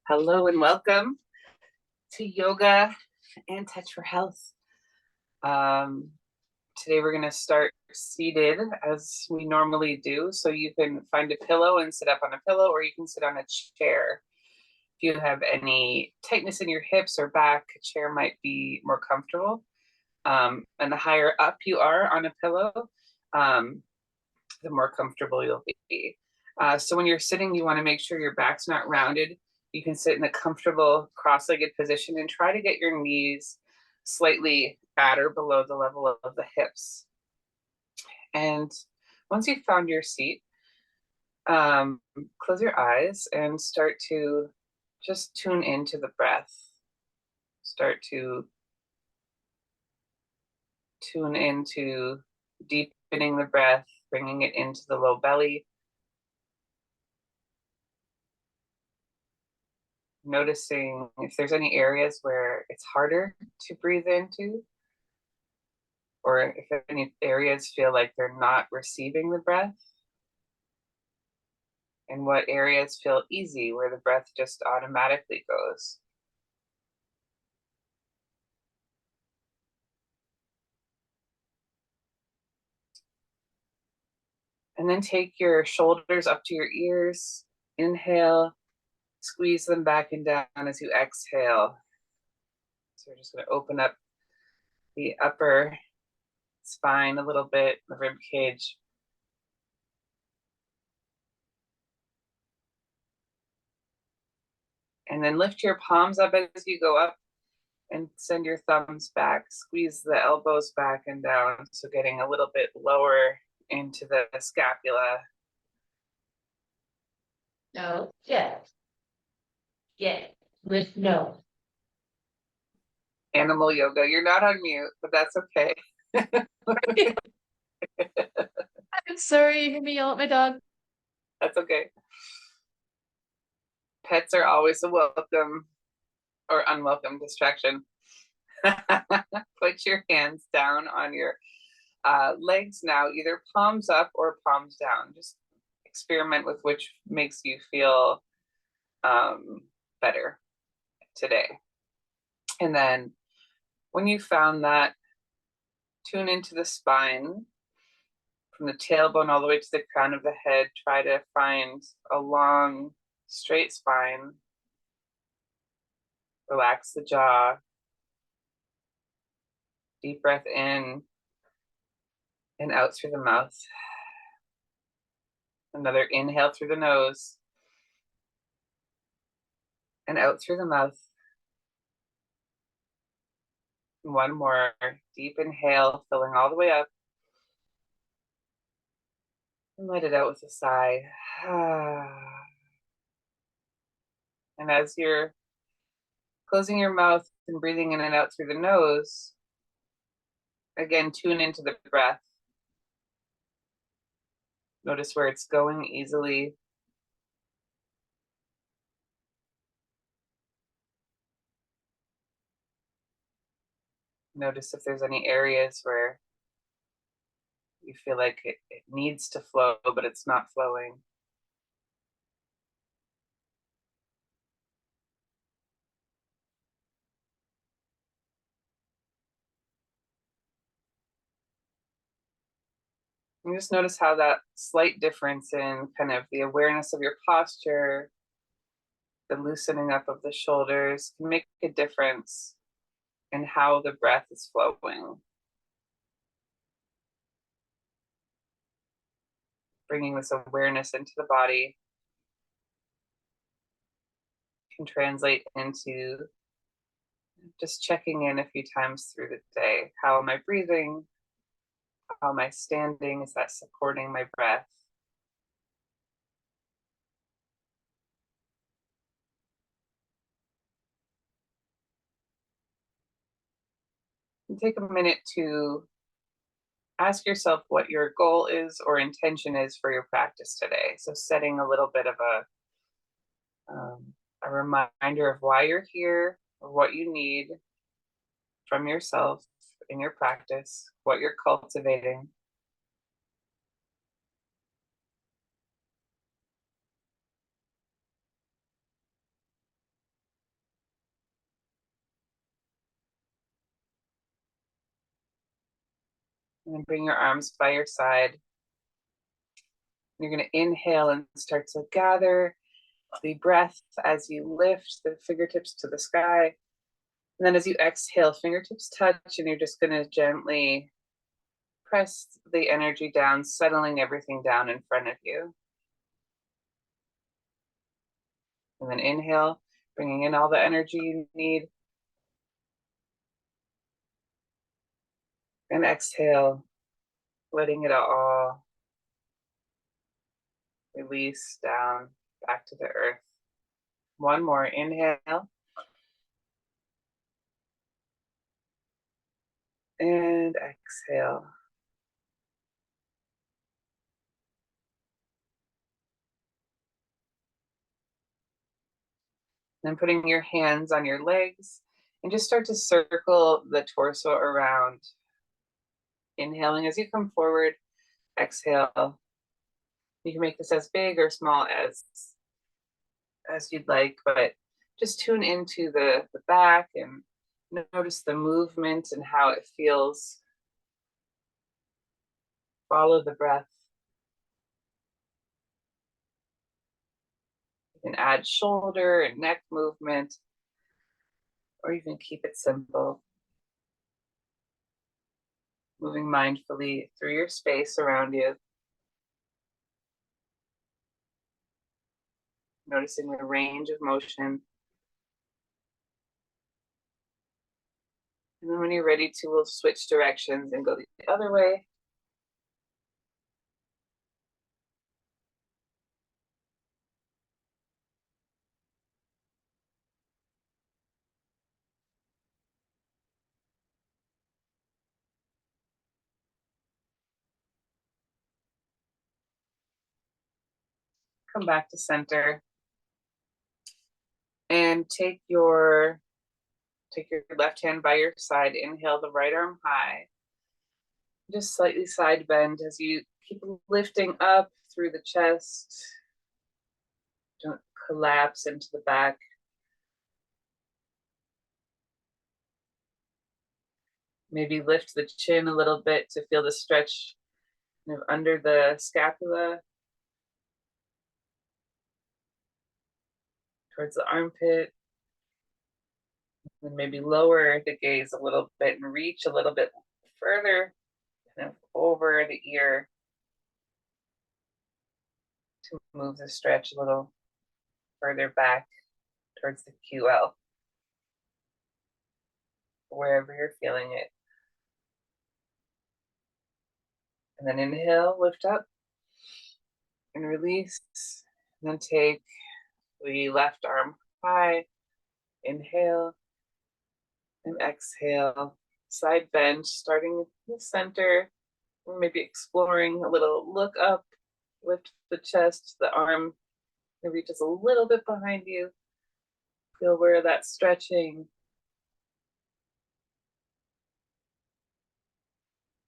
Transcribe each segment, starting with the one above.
Hello and welcome to Yoga and Touch for Health. Today we're going to start seated as we normally do. So you can find a pillow and sit up on a pillow, or you can sit on a chair. If you have any tightness in your hips or back, a chair might be more comfortable. And the higher up you are on a pillow, the more comfortable you'll be. So when you're sitting, you want to make sure your back's not rounded. You can sit in a comfortable cross-legged position and try to get your knees slightly at or below the level of the hips. And once you've found your seat, close your eyes and start to just tune into the breath. Start to tune into deepening the breath, bringing it into the low belly. Noticing if there's any areas where it's harder to breathe into, or if any areas feel like they're not receiving the breath, and what areas feel easy where the breath just automatically goes. And then take your shoulders up to your ears. Inhale, squeeze them back and down as you exhale. So we're just going to open up the upper spine a little bit, the rib cage. And then lift your palms up as you go up and send your thumbs back. Squeeze the elbows back and down. So getting a little bit lower into the scapula. No, yes. Yeah, with no. Animal yoga. You're not on mute, but that's okay. I'm sorry, you hear me yell at my dog. That's okay. Pets are always a welcome or unwelcome distraction. Put your hands down on your legs now, either palms up or palms down. Just experiment with which makes you feel better today. And then when you found that, tune into the spine from the tailbone all the way to the crown of the head. Try to find a long, straight spine. Relax the jaw. Deep breath in and out through the mouth. Another inhale through the nose and out through the mouth. One more deep inhale, filling all the way up. And let it out with a sigh. And as you're closing your mouth and breathing in and out through the nose, again, tune into the breath. Notice where it's going easily. Notice if there's any areas where you feel like it needs to flow, but it's not flowing. And just notice how that slight difference in kind of the awareness of your posture, the loosening up of the shoulders can make a difference in how the breath is flowing. Bringing this awareness into the body can translate into just checking in a few times through the day. How am I breathing? How am I standing? Is that supporting my breath? And take a minute to ask yourself what your goal is or intention is for your practice today. So setting a little bit of a reminder of why you're here, or what you need from yourself in your practice, what you're cultivating. And then bring your arms by your side. You're going to inhale and start to gather the breath as you lift the fingertips to the sky. And then as you exhale, fingertips touch, and you're just going to gently press the energy down, settling everything down in front of you. And then inhale, bringing in all the energy you need. And exhale, letting it all release down back to the earth. One more inhale. And exhale. Then putting your hands on your legs and just start to circle the torso around. Inhaling as you come forward, exhale. You can make this as big or small as you'd like, but just tune into the back and notice the movement and how it feels. Follow the breath. You can add shoulder and neck movement, or even keep it simple. Moving mindfully through your space around you. Noticing the range of motion. And then when you're ready to, we'll switch directions and go the other way. Come back to center. And take your left hand by your side. Inhale the right arm high. Just slightly side bend as you keep lifting up through the chest. Don't collapse into the back. Maybe lift the chin a little bit to feel the stretch kind of under the scapula, towards the armpit. And maybe lower the gaze a little bit and reach a little bit further, kind of over the ear, to move the stretch a little further back towards the QL, wherever you're feeling it. And then inhale, lift up and release. And then take the left arm high. Inhale and exhale. Side bend, starting in the center, or maybe exploring a little look up, lift the chest, the arm reaches a little bit behind you. Feel where that's stretching.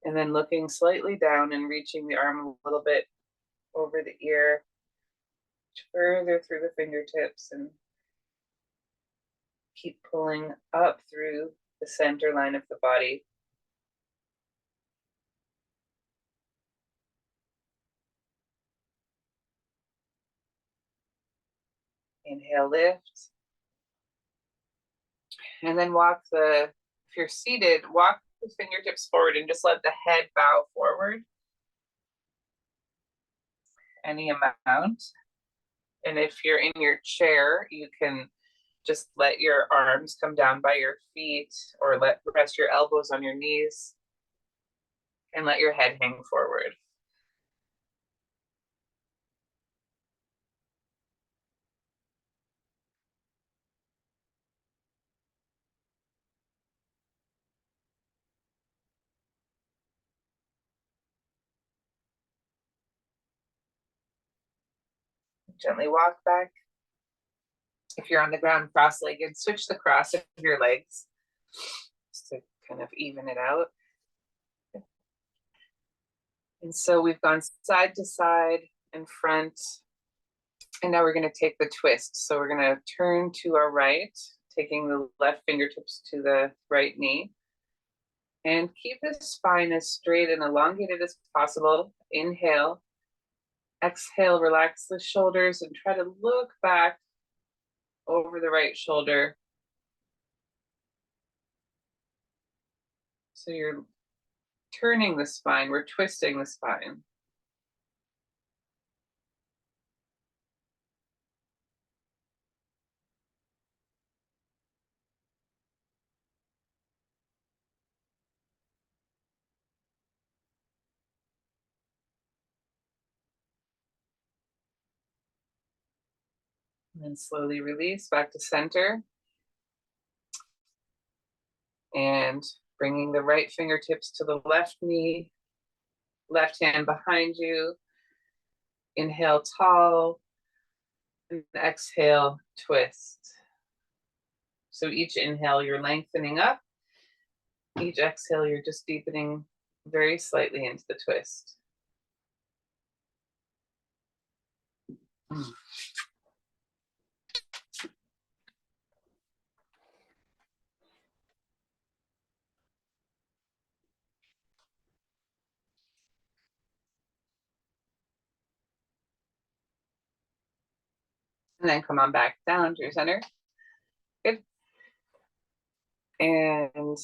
And then looking slightly down and reaching the arm a little bit over the ear, further through the fingertips, and keep pulling up through the center line of the body. Inhale, lift. And then if you're seated, walk the fingertips forward and just let the head bow forward any amount. And if you're in your chair, you can just let your arms come down by your feet, or rest your elbows on your knees and let your head hang forward. Gently walk back. If you're on the ground cross-legged, switch the cross of your legs just to kind of even it out. And so we've gone side to side and front. And now we're going to take the twist. So we're going to turn to our right, taking the left fingertips to the right knee. And keep the spine as straight and elongated as possible. Inhale. Exhale, relax the shoulders and try to look back over the right shoulder. So you're turning the spine, we're twisting the spine. And then slowly release back to center. And bringing the right fingertips to the left knee, left hand behind you. Inhale, tall. And exhale, twist. So each inhale, you're lengthening up. Each exhale, you're just deepening very slightly into the twist. And then come on back down to your center. Good. And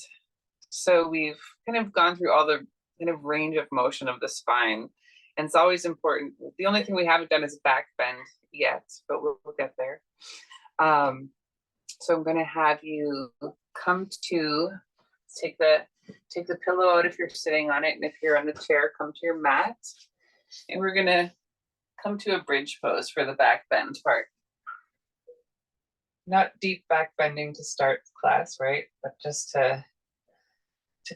so we've kind of gone through all the kind of range of motion of the spine. And it's always important. The only thing we haven't done is back bend yet, but we'll get there. So I'm going to have you come to take the pillow out if you're sitting on it, and if you're on the chair, come to your mat. And we're going to come to a bridge pose for the back bend part. Not deep back bending to start class, right? But just to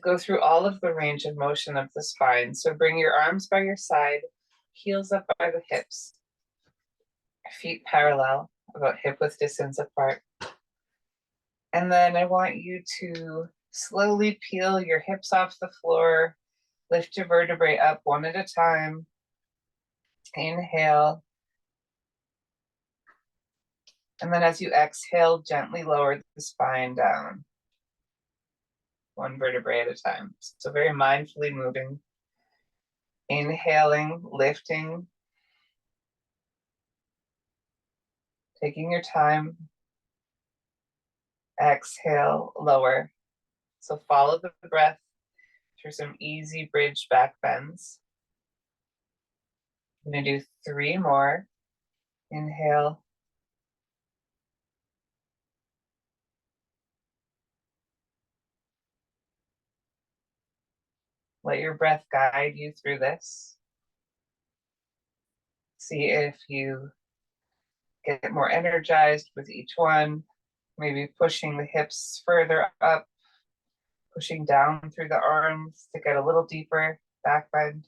go through all of the range of motion of the spine. So bring your arms by your side, heels up by the hips, feet parallel, about hip width distance apart. And then I want you to slowly peel your hips off the floor, lift your vertebrae up one at a time. Inhale. And then as you exhale, gently lower the spine down. One vertebrae at a time. So very mindfully moving. Inhaling, lifting. Taking your time. Exhale, lower. So follow the breath through some easy bridge back bends. I'm going to do 3 more. Inhale. Let your breath guide you through this. See if you get more energized with each one. Maybe pushing the hips further up, pushing down through the arms to get a little deeper back bend.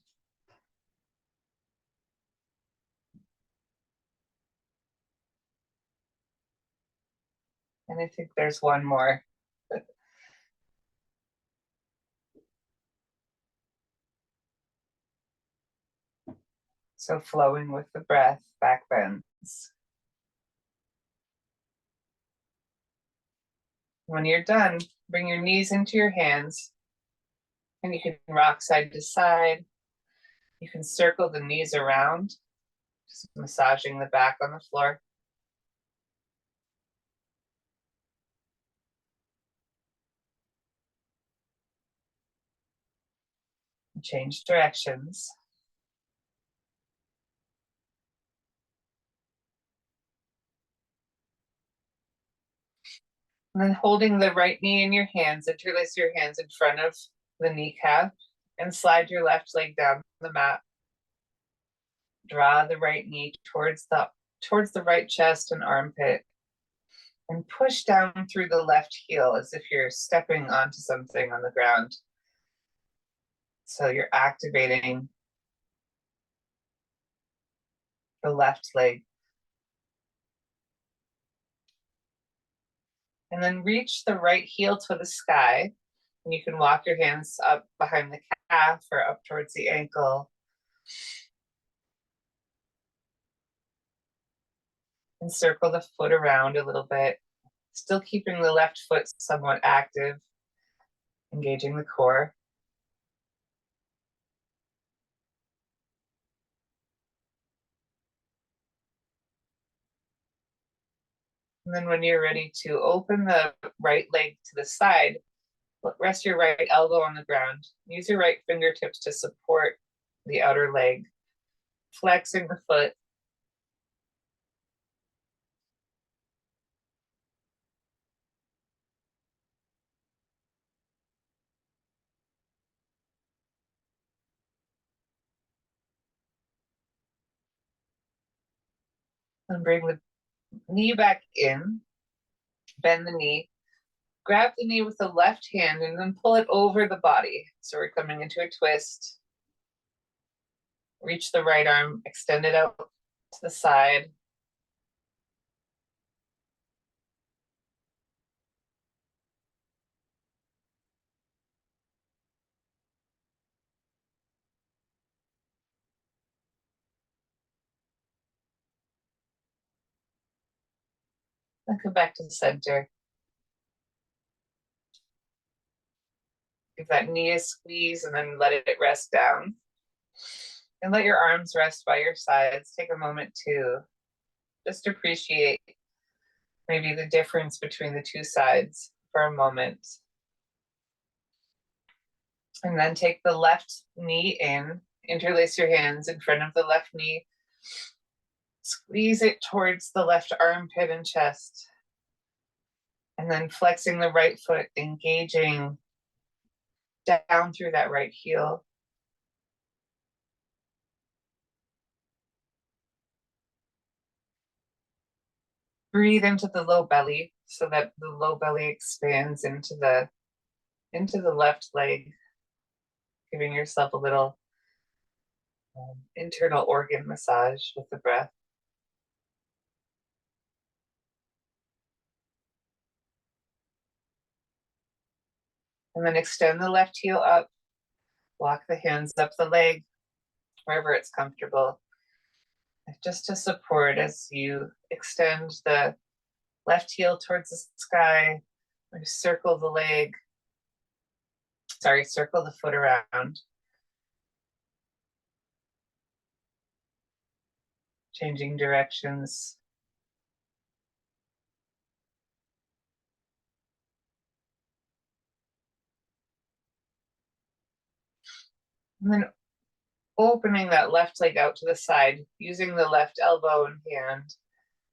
And I think there's one more. So flowing with the breath, back bends. When you're done, bring your knees into your hands, and you can rock side to side. You can circle the knees around, just massaging the back on the floor. Change directions. And then holding the right knee in your hands, interlace your hands in front of the kneecap and slide your left leg down the mat. Draw the right knee towards the right chest and armpit, and push down through the left heel as if you're stepping onto something on the ground. So you're activating the left leg. And then reach the right heel to the sky. And you can walk your hands up behind the calf or up towards the ankle. And circle the foot around a little bit, still keeping the left foot somewhat active. engaging the core. And then when you're ready to open the right leg to the side, rest your right elbow on the ground. Use your right fingertips to support the outer leg, flexing the foot. And bring the knee back in, bend the knee, grab the knee with the left hand and then pull it over the body. So we're coming into a twist. Reach the right arm, extend it out to the side. Then come back to the center. Give that knee a squeeze and then let it rest down. And let your arms rest by your sides. Take a moment to just appreciate maybe the difference between the two sides for a moment. And then take the left knee in, interlace your hands in front of the left knee, squeeze it towards the left armpit and chest, and then flexing the right foot, engaging down through that right heel. Breathe into the low belly so that the low belly expands into the left leg, giving yourself a little internal organ massage with the breath. And then extend the left heel up, walk the hands up the leg, wherever it's comfortable. Just to support as you extend the left heel towards the sky, or circle the leg, circle the foot around. Changing directions. And then opening that left leg out to the side, using the left elbow and hand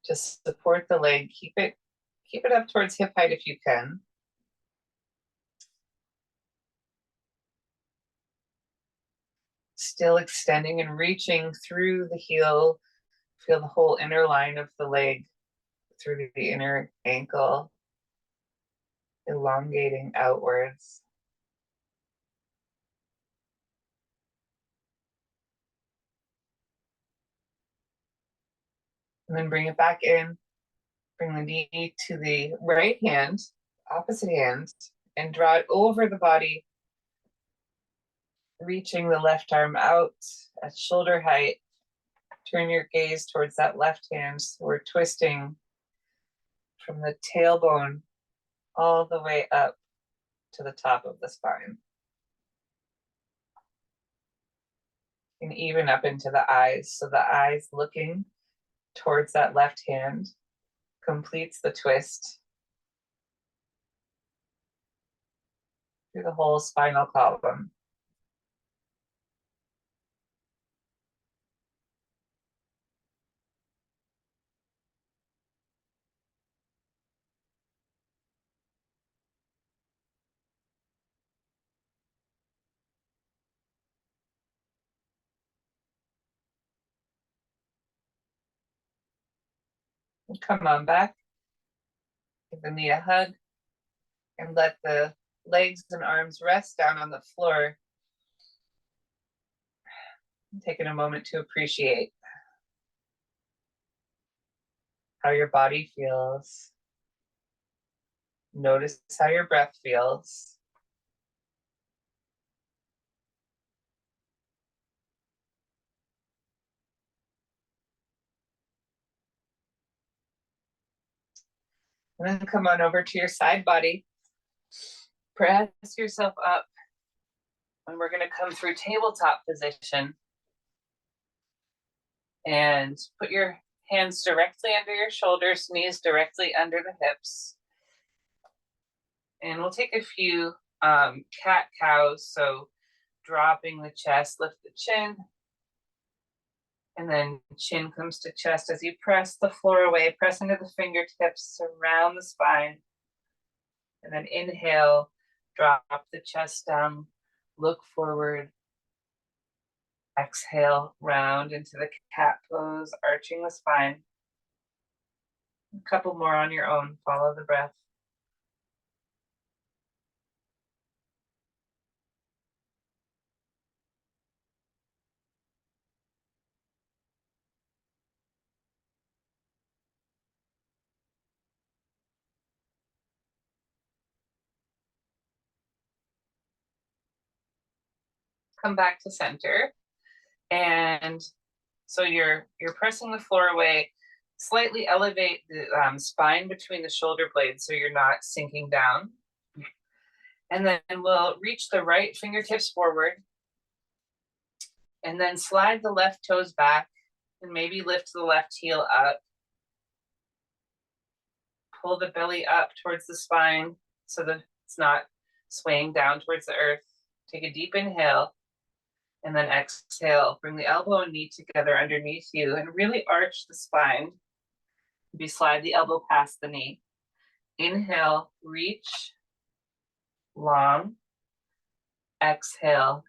to support the leg. Keep it up towards hip height if you can. Still extending and reaching through the heel. Feel the whole inner line of the leg through the inner ankle, elongating outwards. And then bring it back in. Bring the knee to the right hand, opposite hand, and draw it over the body, reaching the left arm out at shoulder height. Turn your gaze towards that left hand. So we're twisting from the tailbone all the way up to the top of the spine. And even up into the eyes. So the eyes looking towards that left hand completes the twist through the whole spinal column. And come on back. Give the knee a hug and let the legs and arms rest down on the floor. Taking a moment to appreciate how your body feels. Notice how your breath feels. And then come on over to your side body. Press yourself up. And we're going to come through tabletop position. And put your hands directly under your shoulders, knees directly under the hips. And we'll take a few cat cows. So dropping the chest, lift the chin. And then chin comes to chest as you press the floor away, press into the fingertips around the spine. And then inhale, drop the chest down, look forward. Exhale, round into the cat pose, arching the spine. A couple more on your own, follow the breath. Come back to center. And so you're pressing the floor away, slightly elevate the spine between the shoulder blades so you're not sinking down. And then we'll reach the right fingertips forward. And then slide the left toes back and maybe lift the left heel up. Pull the belly up towards the spine so that it's not swaying down towards the earth. Take a deep inhale. And then exhale, bring the elbow and knee together underneath you and really arch the spine. Maybe slide the elbow past the knee. Inhale, reach, long. Exhale,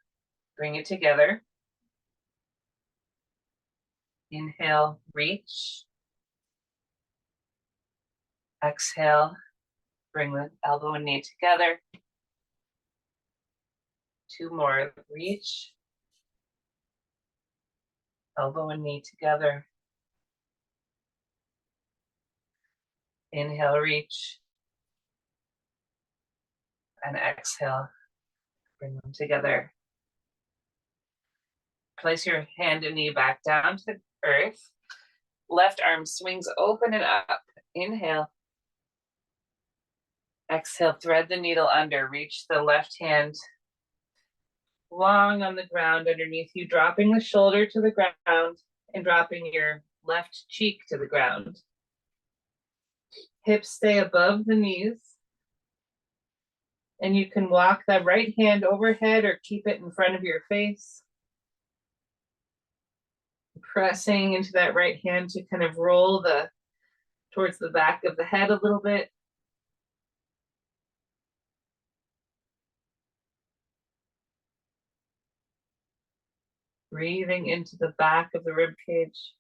bring it together. Inhale, reach. Exhale, bring the elbow and knee together. Two more, reach. Elbow and knee together. Inhale, reach. And exhale, bring them together. Place your hand and knee back down to the earth. Left arm swings open and up. Inhale. Exhale, thread the needle under. Reach the left hand long on the ground underneath you, dropping the shoulder to the ground and dropping your left cheek to the ground. Hips stay above the knees. And you can walk that right hand overhead or keep it in front of your face. Pressing into that right hand to kind of roll towards the back of the head a little bit. Breathing into the back of the rib cage.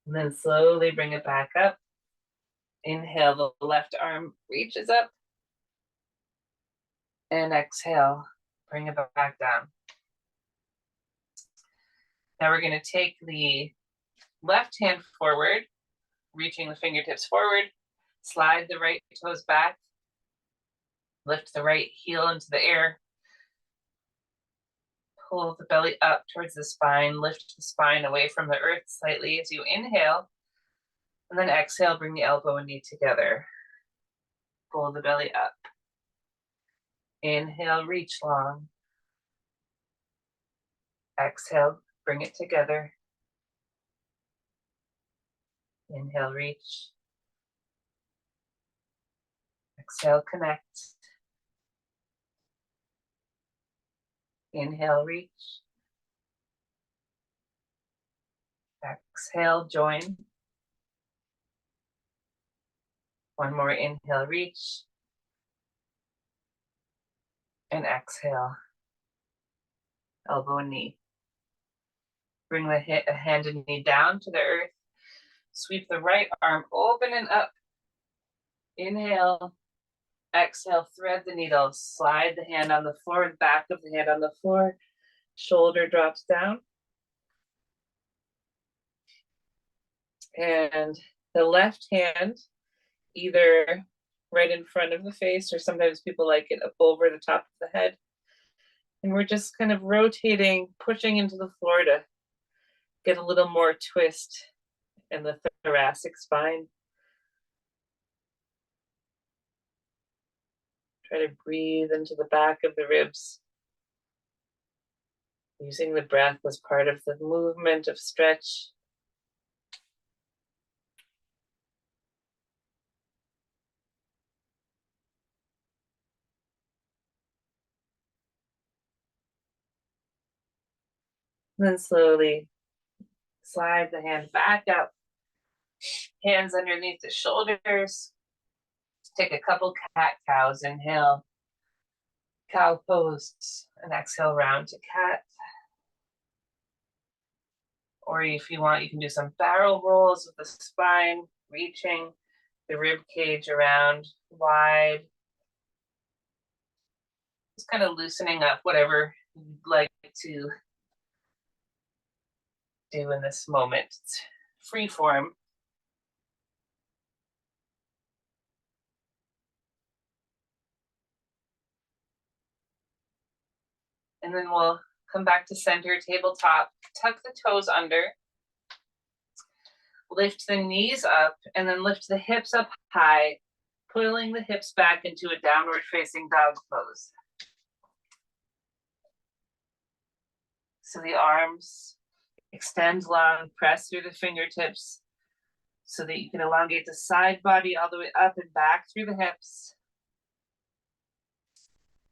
And then slowly bring it back up. Inhale, the left arm reaches up. And exhale, bring it back down. Now we're going to take the left hand forward, reaching the fingertips forward. Slide the right toes back. Lift the right heel into the air. Pull the belly up towards the spine. Lift the spine away from the earth slightly as you inhale. And then exhale, bring the elbow and knee together. Pull the belly up. Inhale, reach long. Exhale, bring it together. Inhale, reach. Exhale, connect. Inhale, reach. Exhale, join. One more inhale, reach. And exhale, elbow and knee. Bring the hand and knee down to the earth. Sweep the right arm open and up. Inhale. Exhale, thread the needle. Slide the hand on the floor, the back of the hand on the floor. Shoulder drops down. And the left hand, either right in front of the face, or sometimes people like it up over the top of the head. And we're just kind of rotating, pushing into the floor to Get a little more twist in the thoracic spine. Try to breathe into the back of the ribs, using the breath as part of the movement of stretch. And then slowly slide the hand back up, hands underneath the shoulders. Take a couple cat cows. Inhale, cow pose, and exhale, round to cat. Or if you want, you can do some barrel rolls with the spine, reaching the rib cage around wide. Just kind of loosening up whatever you'd like to do in this moment. It's free form. And then we'll come back to center, tabletop, tuck the toes under, lift the knees up, and then lift the hips up high, pulling the hips back into a downward facing dog pose. So the arms extend long, press through the fingertips so that you can elongate the side body all the way up and back through the hips.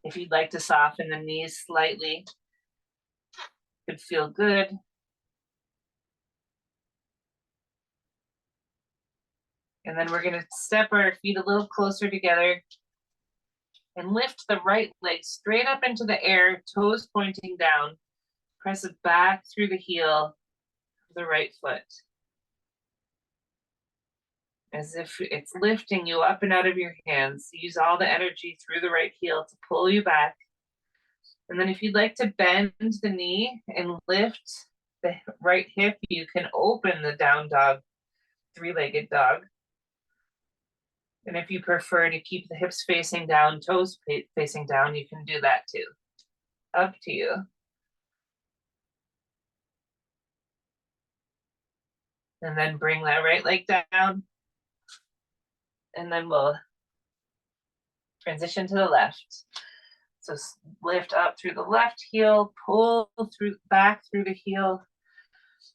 If you'd like to soften the knees slightly, could feel good. And then we're gonna step our feet a little closer together and lift the right leg straight up into the air, toes pointing down. Press it back through the heel of the right foot. As if it's lifting you up and out of your hands. Use all the energy through the right heel to pull you back. And then if you'd like to bend the knee and lift the right hip, you can open the down dog, three-legged dog. And if you prefer to keep the hips facing down, toes facing down, you can do that too. Up to you. And then bring that right leg down. And then we'll transition to the left. So lift up through the left heel, pull through back through the heel,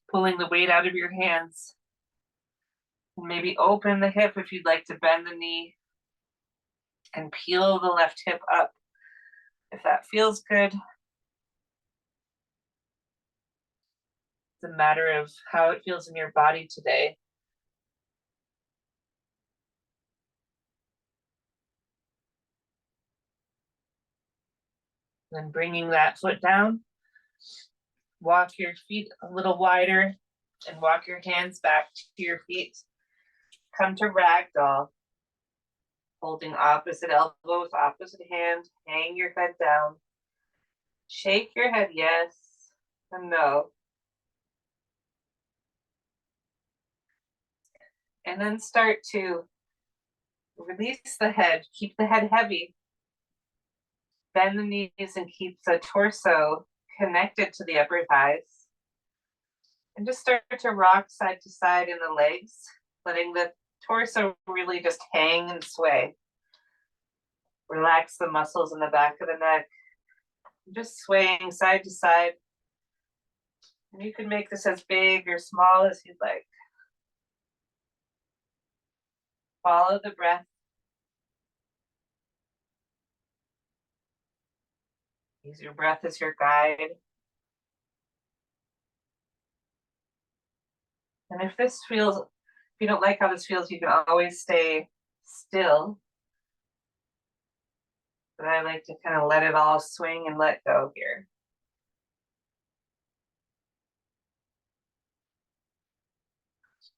pulling the weight out of your hands. Maybe open the hip if you'd like to bend the knee and peel the left hip up if that feels good. It's a matter of how it feels in your body today. Then bringing that foot down, walk your feet a little wider and walk your hands back to your feet. Come to ragdoll, holding opposite elbow with opposite hand, hang your head down. Shake your head yes and no. And then start to release the head, keep the head heavy. Bend the knees and keep the torso connected to the upper thighs. And just start to rock side to side in the legs, letting the torso really just hang and sway. Relax the muscles in the back of the neck. Just swaying side to side. And you can make this as big or small as you'd like. Follow the breath. Use your breath as your guide. And if this feels, if you don't like how this feels, you can always stay still. But I like to kind of let it all swing and let go here.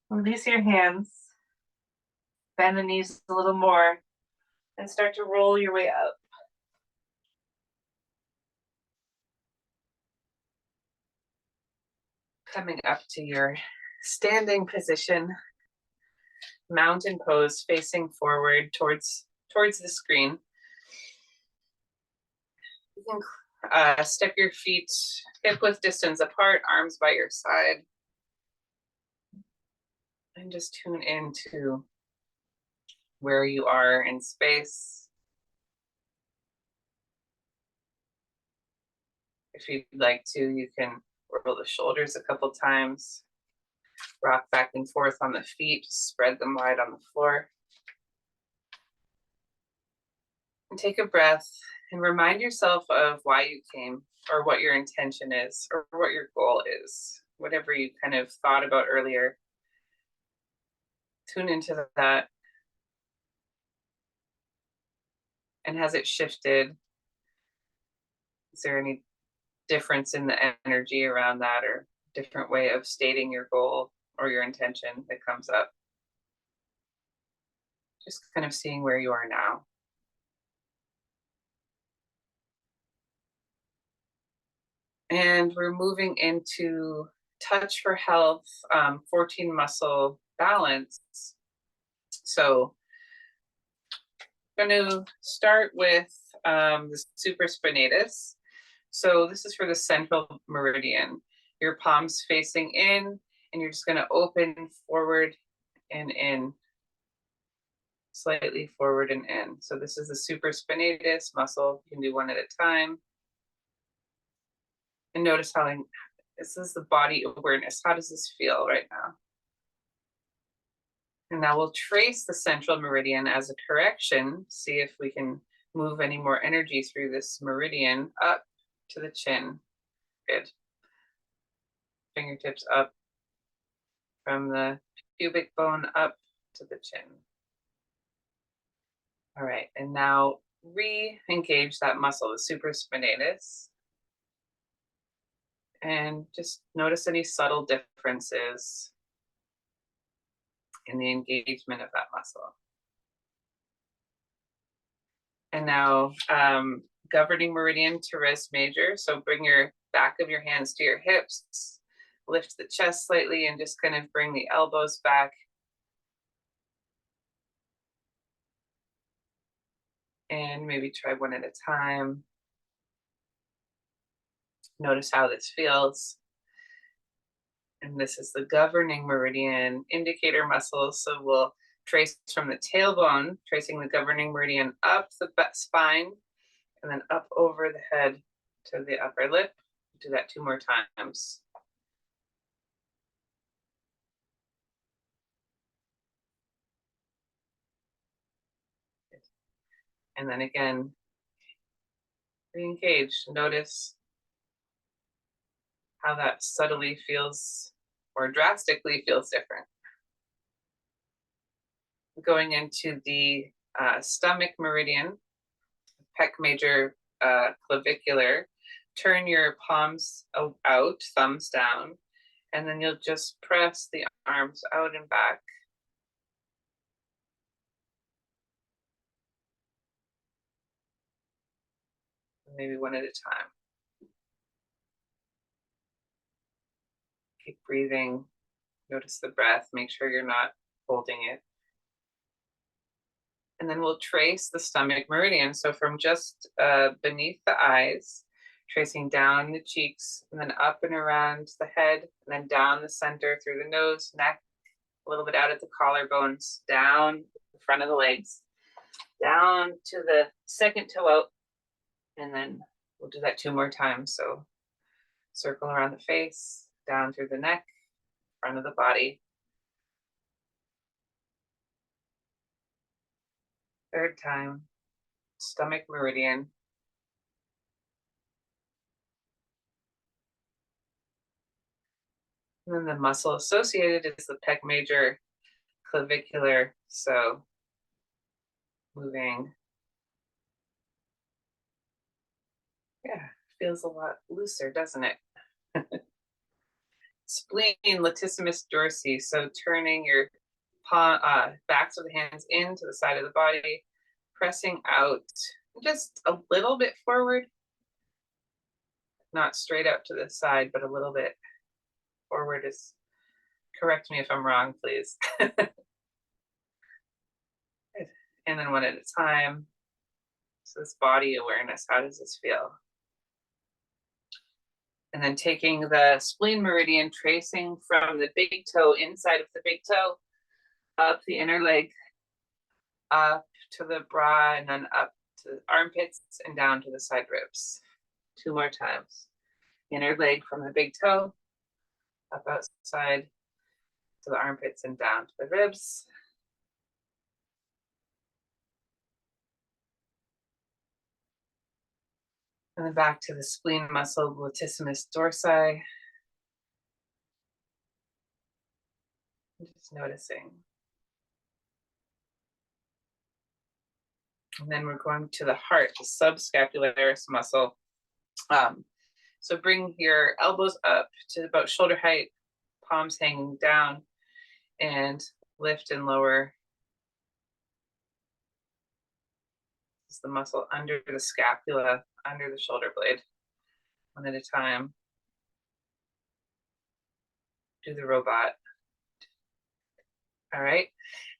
Release your hands. Bend the knees a little more and start to roll your way up. Coming up to your standing position, mountain pose, facing forward towards the screen. You can step your feet hip width distance apart, arms by your side. And just tune into where you are in space. If you'd like to, you can roll the shoulders a couple times, rock back and forth on the feet, spread them wide on the floor. And take a breath and remind yourself of why you came, or what your intention is, or what your goal is, whatever you kind of thought about earlier. Tune into that. And has it shifted? Is there any difference in the energy around that, or different way of stating your goal or your intention that comes up? Just kind of seeing where you are now. And we're moving into touch for health, 14 muscle balance. So I'm going to start with the supraspinatus. So this is for the central meridian. Your palms facing in, and you're just going to open forward and in, slightly forward and in. So this is the supraspinatus muscle. You can do one at a time. And notice how this is the body awareness. How does this feel right now? And now we'll trace the central meridian as a correction. See if we can move any more energy through this meridian up to the chin. Good. Fingertips up from the pubic bone up to the chin. All right, and now re-engage that muscle, the supraspinatus. And just notice any subtle differences in the engagement of that muscle. And now governing meridian to res major. So bring your back of your hands to your hips, lift the chest slightly, and just kind of bring the elbows back. And maybe try one at a time. Notice how this feels. And this is the governing meridian indicator muscle. So we'll trace from the tailbone, tracing the governing meridian up the spine, and then up over the head to the upper lip. Do that 2 more times. And then again, re-engage. Notice how that subtly feels or drastically feels different. Going into the stomach meridian, pec major, clavicular. Turn your palms out, thumbs down, and then you'll just press the arms out and back. Maybe one at a time. Keep breathing. Notice the breath. Make sure you're not holding it. And then we'll trace the stomach meridian. So from just beneath the eyes, tracing down the cheeks, and then up and around the head, and then down the center through the nose, neck, a little bit out at the collarbones, down the front of the legs, down to the second toe out, and then we'll do that 2 more times. So circle around the face, down through the neck, front of the body. Third time, stomach meridian. And then the muscle associated is the pec major clavicular. So moving. Yeah, feels a lot looser, doesn't it? Spleen, latissimus dorsi. So turning your backs of the hands into the side of the body, pressing out just a little bit forward, not straight out to the side, but a little bit forward. Is correct me if I'm wrong, please. And then one at a time. So this body awareness, how does this feel? And then taking the spleen meridian, tracing from the big toe, inside of the big toe, up the inner leg, up to the bra, and then up to the armpits and down to the side ribs. 2 more times. Inner leg from the big toe, up outside to the armpits and down to the ribs. And then back to the spleen muscle, latissimus dorsi. Just noticing. And then we're going to the heart, the subscapularis muscle. So bring your elbows up to about shoulder height, palms hanging down, and lift and lower. It's the muscle under the scapula, under the shoulder blade, one at a time. Do the robot. All right,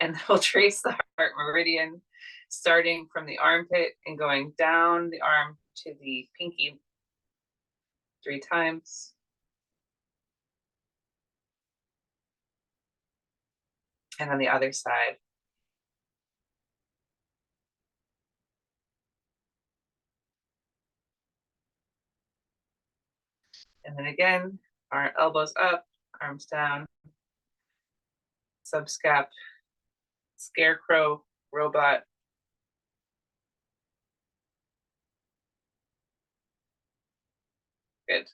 and we'll trace the heart meridian, starting from the armpit and going down the arm to the pinky 3 times. And on the other side. And then again, our elbows up, arms down, subscap, scarecrow, robot. Good.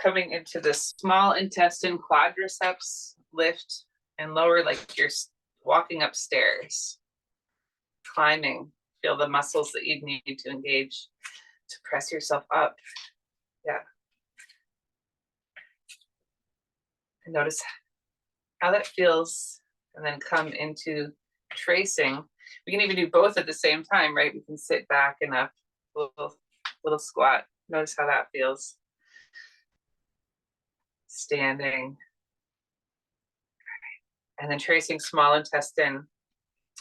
Coming into the small intestine, quadriceps, lift and lower like you're walking upstairs. Climbing, feel the muscles that you need to engage to press yourself up. Yeah. And notice how that feels, and then come into tracing. We can even do both at the same time, right? We can sit back and up, little squat. Notice how that feels. Standing. And then tracing small intestine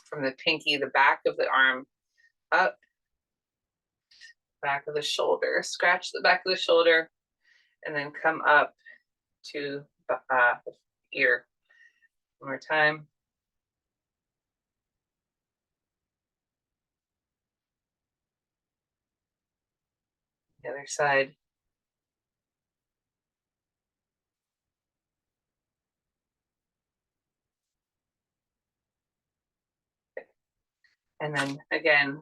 from the pinky, the back of the arm, up, back of the shoulder. Scratch the back of the shoulder, and then come up to the ear. One more time. The other side. And then again,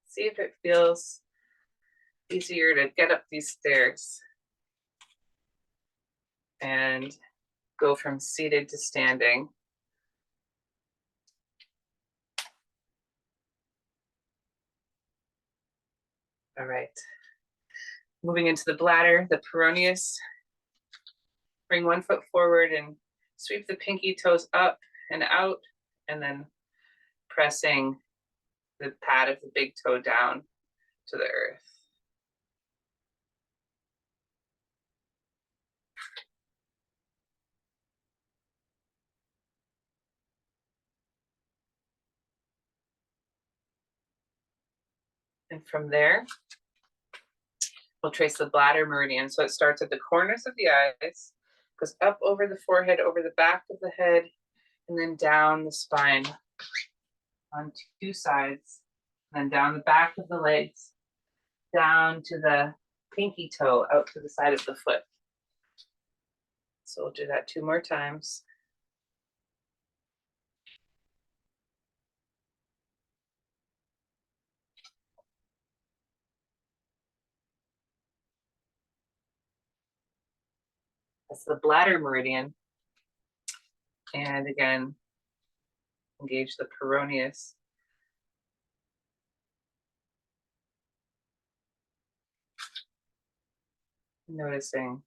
see if it feels easier to get up these stairs and go from seated to standing. All right. Moving into the bladder, the peroneus. Bring 1 foot forward and sweep the pinky toes up and out, and then pressing the pad of the big toe down to the earth. And from there, we'll trace the bladder meridian. So it starts at the corners of the eyes, goes up over the forehead, over the back of the head, and then down the spine on 2 sides, and then down the back of the legs, down to the pinky toe, out to the side of the foot. So we'll do that 2 more times. That's the bladder meridian. And again, engage the peroneus. Noticing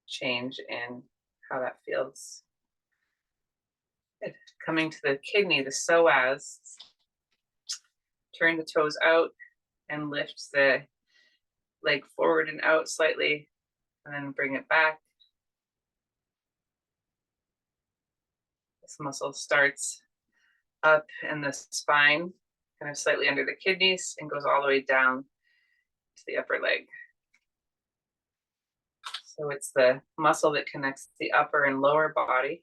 change in how that feels. Good. Coming to the kidney, the psoas. Turn the toes out and lift the leg forward and out slightly, and then bring it back. This muscle starts up in the spine, kind of slightly under the kidneys, and goes all the way down to the upper leg. So it's the muscle that connects the upper and lower body.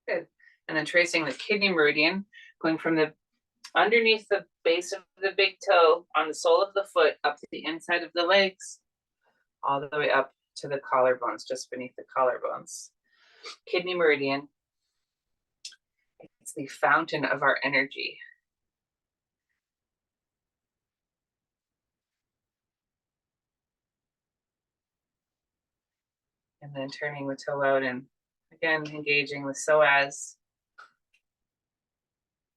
Good. And then tracing the kidney meridian, going from the underneath the base of the big toe on the sole of the foot up to the inside of the legs, all the way up to the collarbones, just beneath the collarbones. Kidney meridian, it's the fountain of our energy. And then turning the toe out and again engaging the psoas,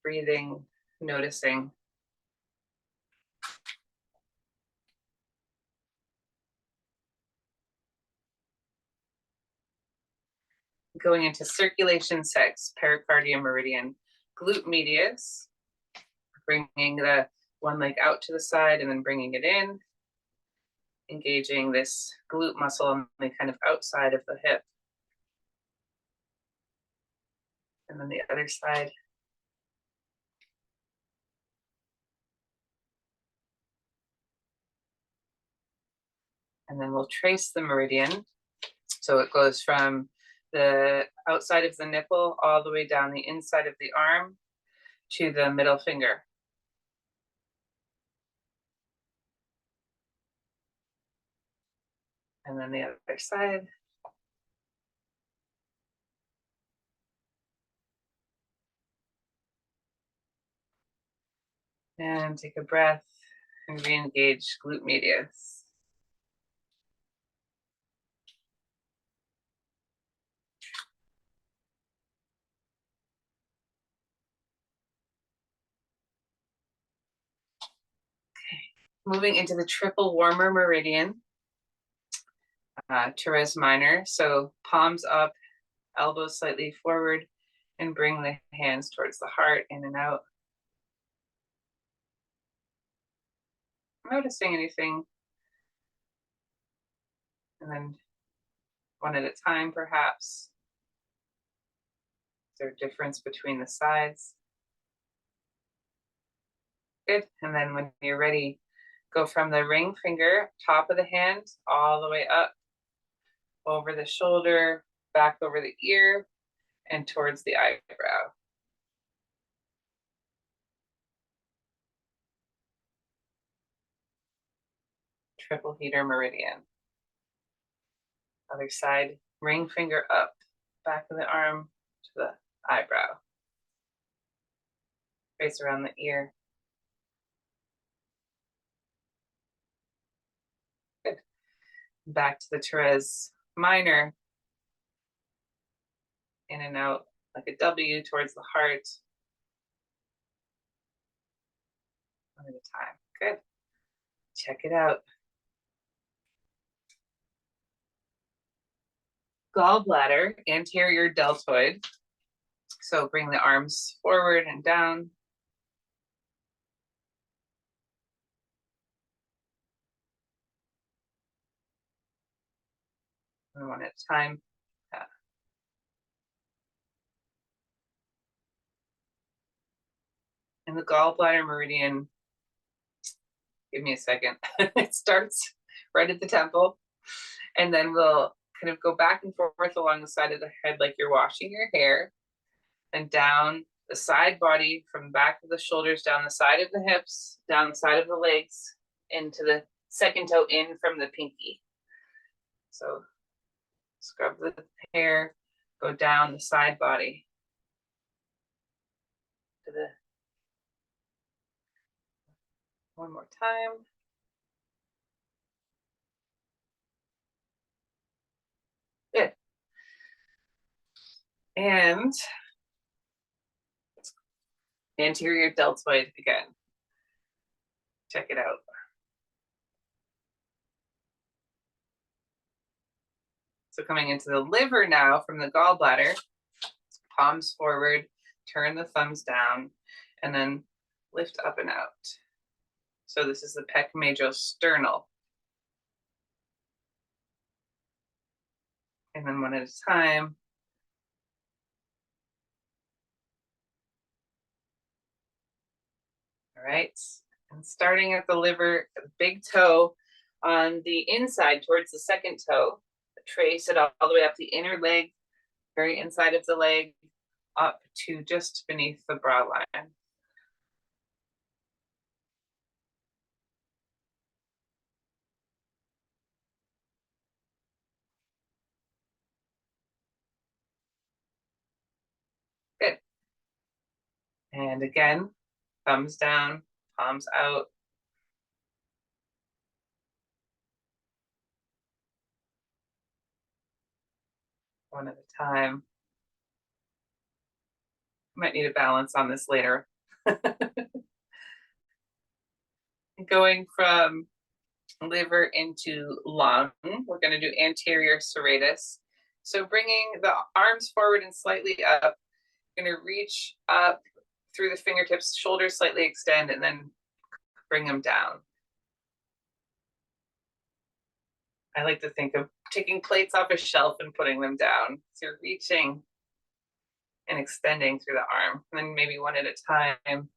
breathing, noticing. Going into circulation sex, pericardium meridian, glute medius, bringing the one leg out to the side and then bringing it in, engaging this glute muscle on the kind of outside of the hip. And then the other side. And then we'll trace the meridian. So it goes from the outside of the nipple all the way down the inside of the arm to the middle finger. And then the other side. And take a breath and re-engage glute medius. Moving into the triple warmer meridian, teres minor. So palms up, elbows slightly forward, and bring the hands towards the heart, in and out. Noticing anything. And then one at a time, perhaps. Is there a difference between the sides? Good. And then when you're ready, go from the ring finger, top of the hand, all the way up, over the shoulder, back over the ear, and towards the eyebrow. Triple heater meridian. Other side, ring finger up, back of the arm to the eyebrow. Trace around the ear. Good. Back to the teres minor. In and out like a W towards the heart. One at a time. Good. Check it out. Gallbladder, anterior deltoid. So bring the arms forward and down. And one at a time. And the gallbladder meridian, give me a second. It starts right at the temple. And then we'll kind of go back and forth along the side of the head like you're washing your hair. And down the side body, from the back of the shoulders, down the side of the hips, down the side of the legs, into the second toe in from the pinky. So scrub the hair, go down the side body to the, one more time. Good. And anterior deltoid again. Check it out. So coming into the liver now from the gallbladder, palms forward, turn the thumbs down, and then lift up and out. So this is the pec major-sternal. And then one at a time. All right, and starting at the liver, big toe on the inside towards the second toe, trace it all the way up the inner leg, very inside of the leg, up to just beneath the brow line. Good. And again, thumbs down, palms out. One at a time. Might need a balance on this later. Going from liver into lung, we're going to do anterior serratus. So bringing the arms forward and slightly up, you're going to reach up through the fingertips, shoulders slightly extend, and then bring them down. I like to think of taking plates off a shelf and putting them down. So you're reaching and extending through the arm, and then maybe one at a time.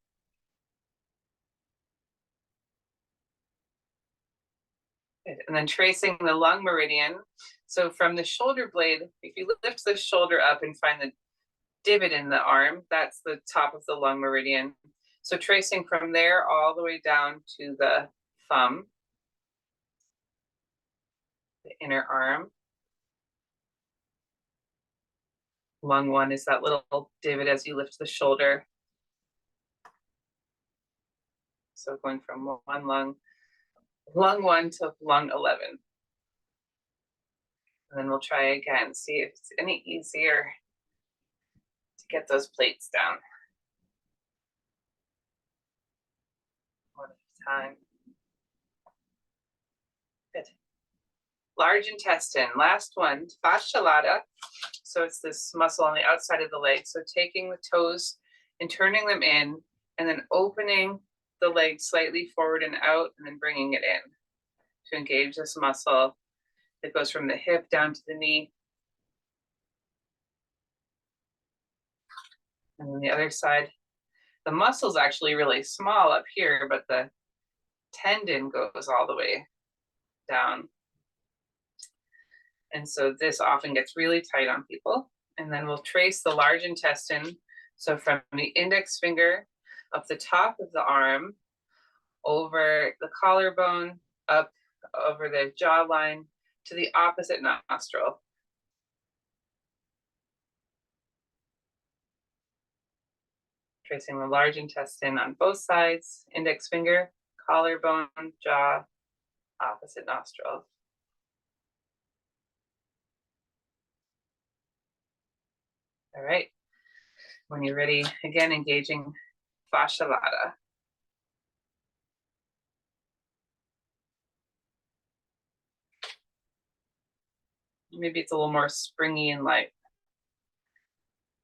Good. And then tracing the lung meridian. So from the shoulder blade, if you lift the shoulder up and find the divot in the arm, that's the top of the lung meridian. So tracing from there all the way down to the thumb, the inner arm. Lung one is that little divot as you lift the shoulder. So going from one lung 1 to lung 11. And then we'll try again, see if it's any easier to get those plates down. One at a time. Good. Large intestine, last one, fascia lata. So it's this muscle on the outside of the leg. So taking the toes and turning them in, and then opening the leg slightly forward and out, and then bringing it in to engage this muscle that goes from the hip down to the knee. And then the other side, the muscle's actually really small up here, but the tendon goes all the way down. And so this often gets really tight on people. And then we'll trace the large intestine. So from the index finger up the top of the arm, over the collarbone, up over the jawline to the opposite nostril. Tracing the large intestine on both sides, index finger, collarbone, jaw, opposite nostril. All right. When you're ready, again, engaging fascia lata. Maybe it's a little more springy and light.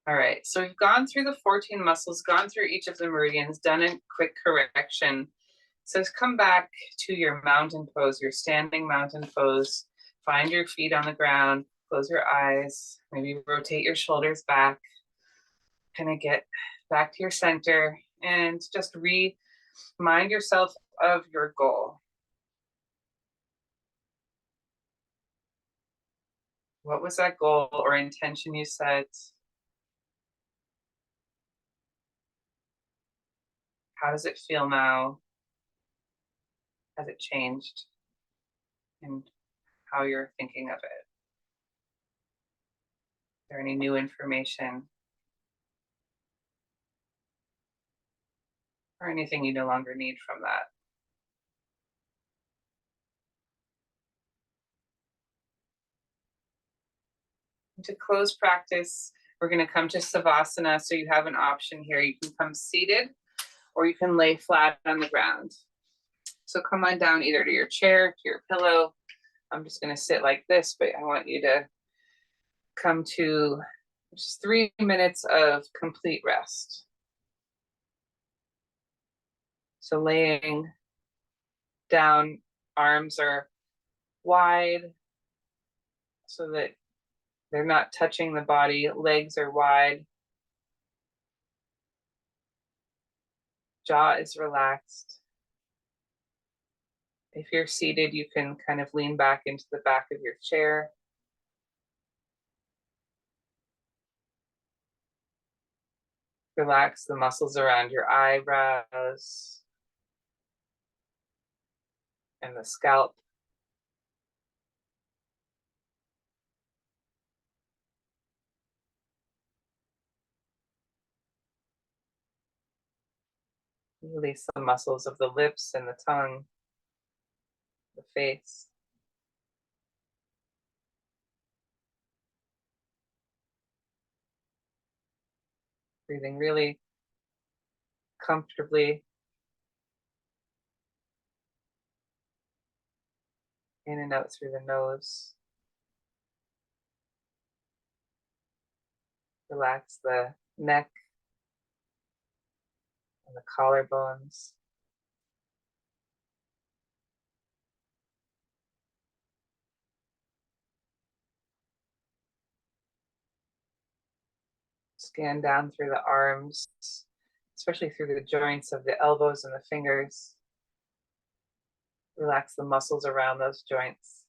All right, so we've gone through the 14 muscles, gone through each of the meridians, done a quick correction. So come back to your mountain pose, your standing mountain pose. Find your feet on the ground, close your eyes, maybe rotate your shoulders back, kind of get back to your center, and just remind yourself of your goal. What was that goal or intention you set? How does it feel now? Has it changed? And how you're thinking of it? Is there any new information? Or anything you no longer need from that? And to close practice, we're going to come to Savasana. So you have an option here. You can come seated or you can lay flat on the ground. So come on down either to your chair, to your pillow. I'm just going to sit like this, but I want you to come to just 3 minutes of complete rest. So laying down, arms are wide so that they're not touching the body. Legs are wide. Jaw is relaxed. If you're seated, you can kind of lean back into the back of your chair. Relax the muscles around your eyebrows and the scalp. Release the muscles of the lips and the tongue, the face. Breathing really comfortably in and out through the nose. Relax the neck and the collarbones. Scan down through the arms, especially through the joints of the elbows and the fingers. Relax the muscles around those joints.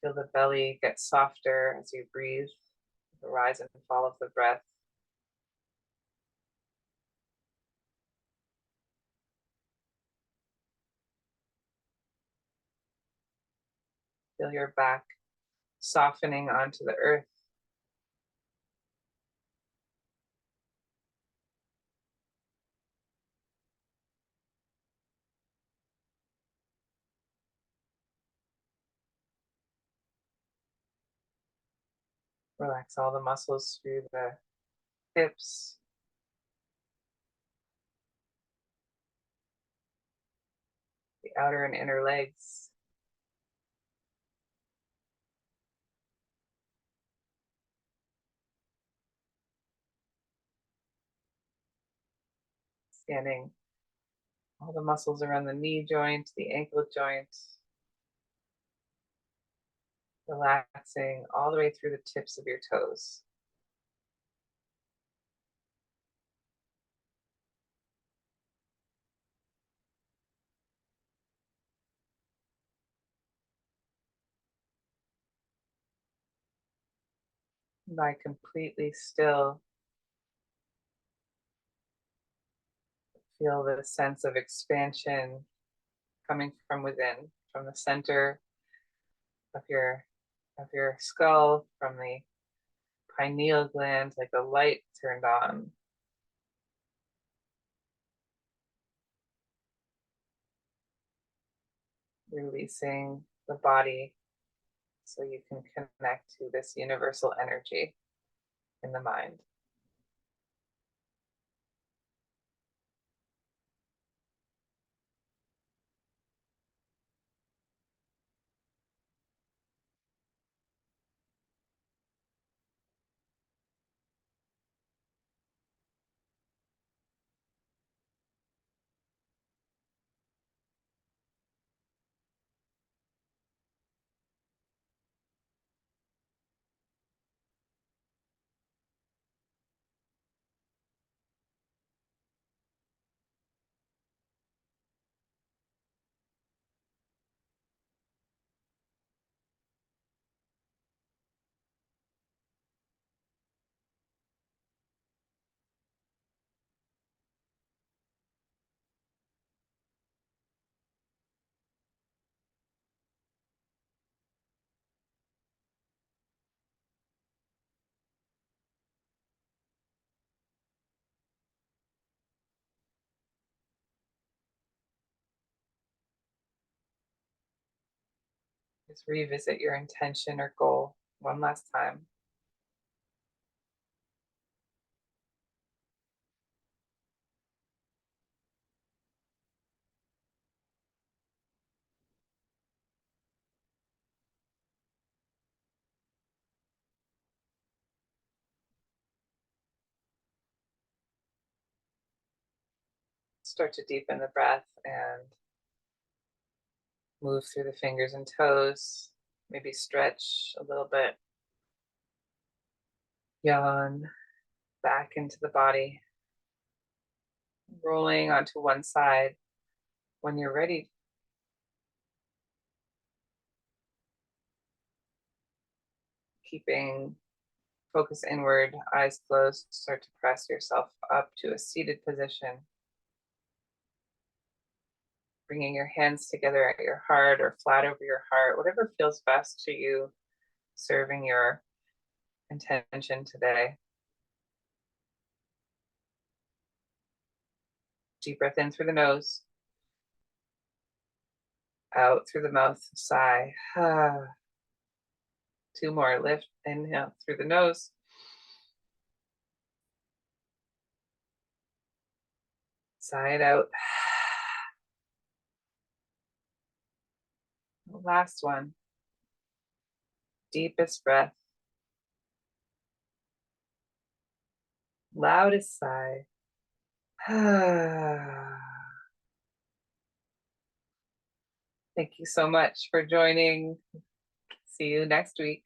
Feel the belly get softer as you breathe, the rise and fall of the breath. Feel your back softening onto the earth. Relax all the muscles through the hips, the outer and inner legs. Scanning all the muscles around the knee joint, the ankle joint. Relaxing all the way through the tips of your toes. Lie completely still. Feel the sense of expansion coming from within, from the center of your skull, from the pineal gland, like a light turned on. Releasing the body so you can connect to this universal energy in the mind. Just revisit your intention or goal one last time. Start to deepen the breath and Move through the fingers and toes. Maybe stretch a little bit. Yawn back into the body. Rolling onto one side. When you're ready, keeping focus inward, eyes closed, start to press yourself up to a seated position. Bringing your hands together at your heart or flat over your heart, whatever feels best to you, serving your intention today. Deep breath in through the nose, out through the mouth, sigh. 2 more, lift, inhale through the nose. Sigh it out. Last one. Deepest breath. Loudest sigh. Thank you so much for joining. See you next week.